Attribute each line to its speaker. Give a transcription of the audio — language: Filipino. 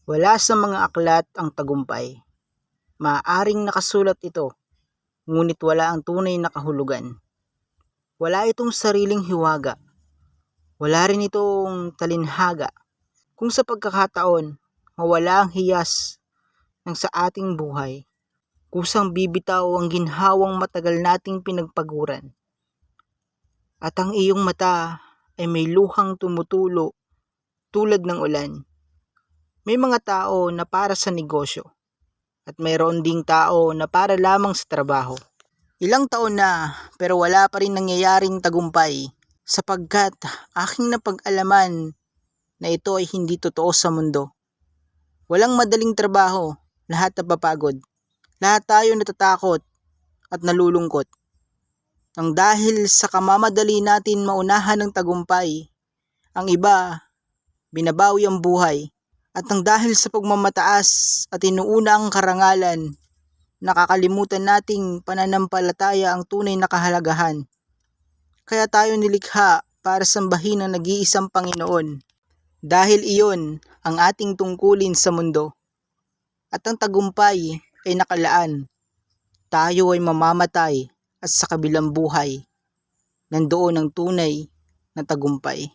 Speaker 1: Wala sa mga aklat ang tagumpay. Maaaring nakasulat ito, ngunit wala ang tunay na kahulugan. Wala itong sariling hiwaga. Wala rin itong talinhaga. Kung sa pagkakataon, mawala ang hiyas ng sa ating buhay, kusang bibitaw ang ginhawang matagal nating pinagpaguran. At ang iyong mata ay may luhang tumutulo tulad ng ulan. May mga tao na para sa negosyo at mayroon ding tao na para lamang sa trabaho. Ilang taon na pero wala pa rin nangyayaring tagumpay sapagkat aking napag-alaman na ito ay hindi totoo sa mundo. Walang madaling trabaho, lahat napapagod. Lahat tayo natatakot at nalulungkot. Ang dahil sa kamamadali natin maunahan ng tagumpay, ang iba binabawi ang buhay. At ang dahil sa pagmamataas at inuuna ang karangalan, nakakalimutan nating pananampalataya ang tunay na kahalagahan. Kaya tayo nilikha para sambahin ang nag-iisang Panginoon. Dahil iyon ang ating tungkulin sa mundo. At ang tagumpay ay nakalaan. Tayo ay mamamatay at sa kabilang buhay, nandoon ang tunay na tagumpay.